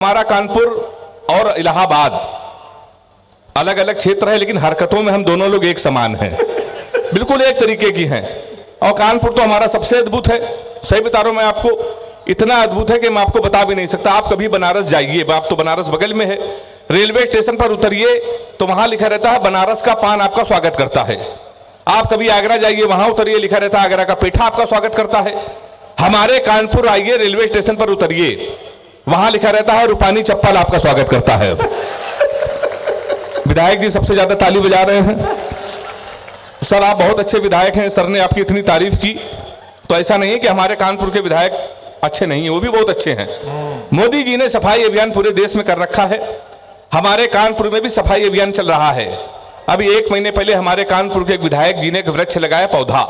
हमारा कानपुर और इलाहाबाद अलग अलग क्षेत्र है, लेकिन हरकतों में हम दोनों लोग एक समान हैं, बिल्कुल एक तरीके की हैं। और कानपुर तो हमारा सबसे अद्भुत है, सही बता रहा हूं मैं आपको, इतना अद्भुत है कि मैं आपको बता भी नहीं सकता। आप कभी बनारस जाइए, आप तो बनारस बगल में है, रेलवे स्टेशन पर उतरिए तो वहां लिखा रहता है बनारस का पान आपका स्वागत करता है। आप कभी आगरा जाइए, वहां उतरिए, लिखा रहता है आगरा का पेठा आपका स्वागत करता है। हमारे कानपुर आइए, रेलवे स्टेशन पर उतरिए, वहां लिखा रहता है रूपानी चप्पल आपका स्वागत करता है। विधायक जी सबसे ज्यादा ताली बजा रहे हैं। सर आप बहुत अच्छे विधायक हैं, सर ने आपकी इतनी तारीफ की, तो ऐसा नहीं है कि हमारे कानपुर के विधायक अच्छे नहीं है, वो भी बहुत अच्छे हैं। मोदी जी ने सफाई अभियान पूरे देश में कर रखा है, हमारे कानपुर में भी सफाई अभियान चल रहा है। अभी 1 महीने पहले हमारे कानपुर के एक विधायक जी ने एक वृक्ष लगाया, पौधा,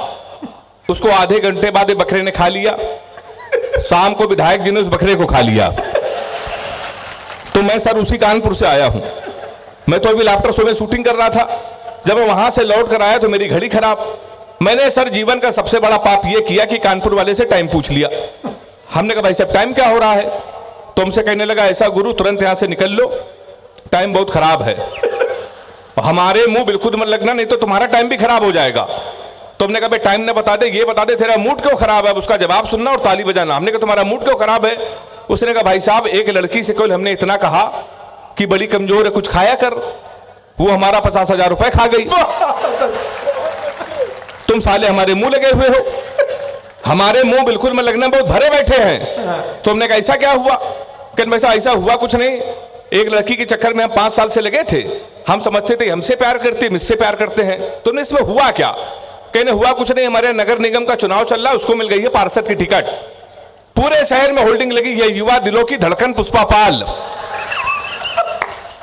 उसको आधे घंटे बाद बकरे ने खा लिया, शाम को विधायक जी ने उस बकरे को खा लिया। तो मैं सर उसी कानपुर से आया हूं, मैं तो अभी लाफ्टर शो में शूटिंग कर रहा था, जब मैं वहां से लौट कर आया तो मेरी घड़ी खराब। मैंने सर जीवन का सबसे बड़ा पाप यह किया कि कानपुर वाले से टाइम पूछ लिया। हमने कहा भाई साहब टाइम क्या हो रहा है, तो हमसे कहने लगा ऐसा गुरु तुरंत यहां से निकल लो, टाइम बहुत खराब है। हमारे मुंह बिल्कुल मत लगना, नहीं तो तुम्हारा टाइम भी खराब हो जाएगा। तो हमने कहा भाई टाइम न बता दे, ये बता दे तेरा मूड क्यों खराब है, उसका जवाब सुनना और ताली बजाना। हमने कहा तुम्हारा मूड क्यों खराब है, उसने कहा भाई साहब एक लड़की से कल हमने इतना कहा कि बड़ी कमजोर है, कुछ खाया कर, वो हमारा 50,000 रुपए खा गई। तुम साले हमारे मुंह लगे हुए हो, हमारे मुंह बिल्कुल में लगना बहुत भरे बैठे हैं। तो हमने कहा ऐसा क्या हुआ, कहने वैसा ऐसा हुआ कुछ नहीं, एक लड़की के चक्कर में हम 5 साल से लगे थे, हम समझते थे हमसे प्यार करते हैं, मुझसे प्यार करते हैं, तो इसमें हुआ क्या। कहने हुआ कुछ नहीं, हमारे नगर निगम का चुनाव चल रहा है, उसको मिल गई है पार्षद की टिकट, पूरे शहर में होल्डिंग लगी है युवा दिलों की धड़कन पुष्पा पाल।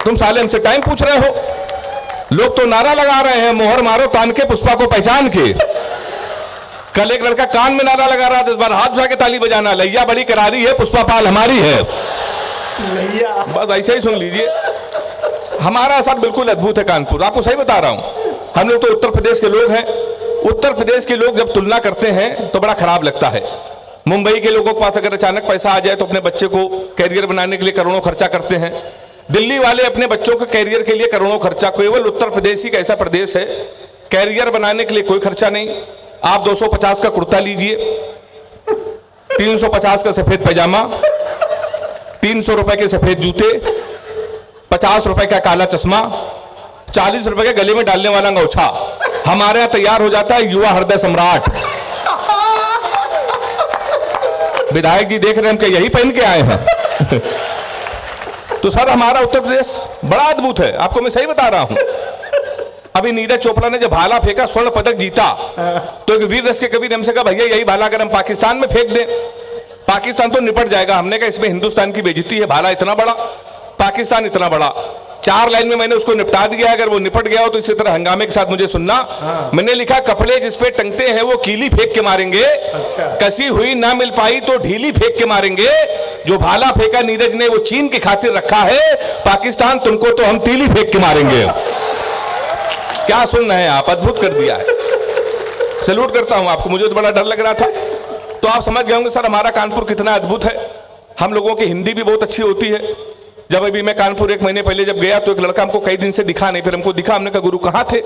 तुम साले हमसे टाइम पूछ रहे हो, लोग तो नारा लगा रहे हैं मोहर मारो तान के पुष्पा को पहचान के। कल एक लड़का कान में नारा लगा रहा था, इस बार हाथ उठा के ताली बजाना, लैया बड़ी करारी है, पुष्पा पाल हमारी है। बस ऐसे ही सुन लीजिए, हमारा साथ बिल्कुल अद्भुत है कानपुर, आपको सही बता रहा हूं। हम लोग तो उत्तर प्रदेश के लोग हैं, उत्तर प्रदेश के लोग जब तुलना करते हैं तो बड़ा खराब लगता है। मुंबई के लोगों के पास अगर अचानक पैसा आ जाए तो अपने बच्चे को कैरियर बनाने के लिए करोड़ों खर्चा करते हैं, दिल्ली वाले अपने बच्चों के कैरियर के लिए करोड़ों खर्चा, केवल उत्तर प्रदेश ही का ऐसा प्रदेश है कैरियर बनाने के लिए कोई खर्चा नहीं। आप 250 का कुर्ता लीजिए, 350 का सफेद पैजामा, 300 रुपए के सफेद जूते, 50 रुपए का काला चश्मा, 40 रुपए के गले में डालने वाला अंगूछा, हमारे यहां तैयार हो जाता है युवा हृदय सम्राट। विधायक जी देख रहे हैं हम क्या यही पहन के आए हैं। तो सर हमारा उत्तर प्रदेश बड़ा अद्भुत है, आपको मैं सही बता रहा हूं। अभी नीरज चोपड़ा ने जब भाला फेंका, स्वर्ण पदक जीता, तो एक वीर रस के कवि ने हमसे कहा भैया यही भाला अगर हम पाकिस्तान में फेंक दें, पाकिस्तान तो निपट जाएगा। हमने कहा इसमें हिंदुस्तान की बेइज्जती है, भाला इतना बड़ा, पाकिस्तान इतना बड़ा। 4 लाइन में मैंने उसको निपटा दिया, अगर वो निपट गया हो तो इसी तरह हंगामे के साथ मुझे सुनना। मैंने लिखा कपड़े जिस पे टंगते हैं वो कीली फेंक के मारेंगे, कसी हुई ना मिल पाई तो ढीली फेंक के मारेंगे, जो भाला फेंका नीरज ने वो चीन की खातिर रखा है, पाकिस्तान तुमको तो हम तीली फेंक के मारेंगे। क्या सुन रहे हैं आप, अद्भुत कर दिया है, सैल्यूट करता हूं आपको, मुझे तो बड़ा डर लग रहा था। तो आप समझ गए होंगे सर हमारा कानपुर कितना अद्भुत है। हम लोगों की हिंदी भी बहुत अच्छी होती है। जब अभी मैं कानपुर 1 महीने पहले जब गया तो एक लड़का हमको कई दिन से दिखा नहीं, फिर हमको दिखा, हमने कहा गुरु कहाँ थे,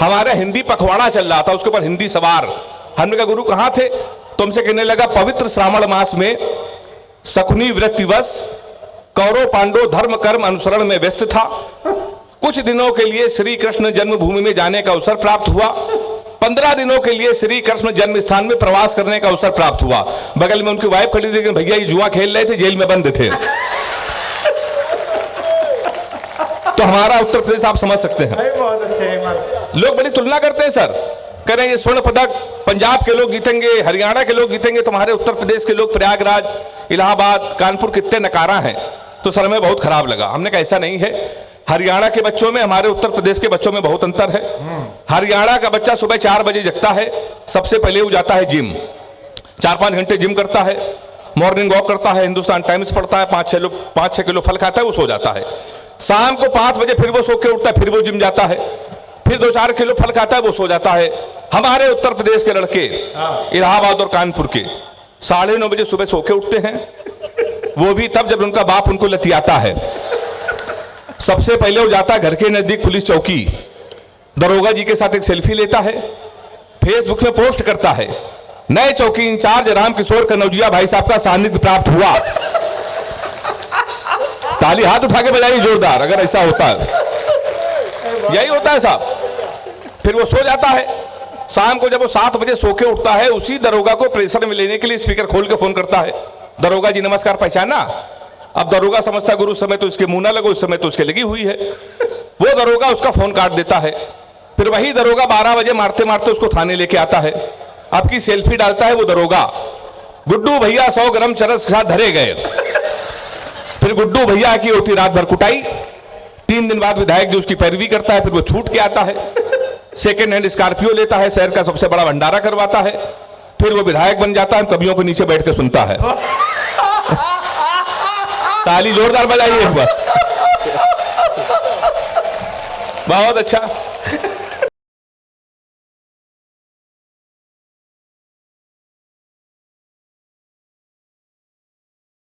हमारा हिंदी पखवाड़ा चल रहा था, उसके ऊपर हिंदी सवार। हमने कहा गुरु कहाँ थे, तो हमसे कहने लगा पवित्र श्रावण मास में शकुनी वृत्तिवश कौरव पांडव धर्म कर्म अनुसरण में व्यस्त था, कुछ दिनों के लिए श्री कृष्ण जन्मभूमि में जाने का अवसर प्राप्त हुआ, 15 दिनों के लिए श्री कृष्ण जन्म स्थान में प्रवास करने का अवसर प्राप्त हुआ। बगल में उनकी वाइफ खड़ी थी, लेकिन भैया ये जुआ खेल रहे थे, जेल में बंद थे। तो हमारा उत्तर प्रदेश आप समझ सकते हैं, बहुत अच्छे लोग बड़ी तुलना करते हैं सर, करें ये स्वर्ण पदक पंजाब के लोग जीतेंगे, हरियाणा के लोग जीतेंगे, तुम्हारे उत्तर प्रदेश के लोग प्रयागराज, इलाहाबाद, कानपुर कितने नकारा हैं। तो सर हमें बहुत खराब लगा, हमने कहा ऐसा नहीं है, हरियाणा के बच्चों में हमारे उत्तर प्रदेश के बच्चों में बहुत अंतर है। हरियाणा का बच्चा सुबह 4 बजे जगता है, सबसे पहले वो जाता है जिम, 4-5 घंटे जिम करता है, मॉर्निंग वॉक करता है, हिंदुस्तान टाइम्स पढ़ता है, 5-6 किलो फल खाता है, वो सो जाता है। शाम को 5 बजे फिर वो सो के उठता है, फिर वो जिम जाता है, फिर 2-4 किलो फल खाता है, वो सो जाता है। हमारे उत्तर प्रदेश के लड़के इलाहाबाद और कानपुर के 9:30 बजे सुबह सो के उठते हैं, वो भी तब जब उनका बाप उनको लतियाता है। सबसे पहले वो जाता है घर के नजदीक पुलिस चौकी, दरोगा जी के साथ एक सेल्फी लेता है, फेसबुक में पोस्ट करता है, नए चौकी इंचार्ज रामकिशोर कनौजिया भाई साहब का सानिध्य प्राप्त हुआ। ताली हाथ उठा के बजाइए जोरदार अगर ऐसा होता है। यही होता है साहब। फिर वो सो जाता है। शाम को जब वो 7 बजे सो के उठता है, उसी दरोगा को प्रेशर में लेने के लिए स्पीकर खोल के फोन करता है, दरोगा जी नमस्कार, पहचाना? अब दरोगा समझता गुरु, उस समय तो इसके मुंह ना लगो, उस समय तो उसके लगी हुई है। वो दरोगा उसका फोन काट देता है। फिर वही दरोगा 12 बजे मारते मारते उसको थाने लेके आता है। आपकी सेल्फी डालता है वो दरोगा, गुड्डू भैया 100 ग्राम चरस के साथ धरे गए। फिर गुड्डू भैया की होती रात भर कुटाई। 3 दिन बाद विधायक जी उसकी पैरवी करता है। फिर वो छूट के आता है, सेकेंड हैंड स्कॉर्पियो लेता है, शहर का सबसे बड़ा भंडारा करवाता है। फिर वो विधायक बन जाता है, कवियों को नीचे बैठ के सुनता है। ताली जोरदार बजाइए एक बार। बहुत अच्छा।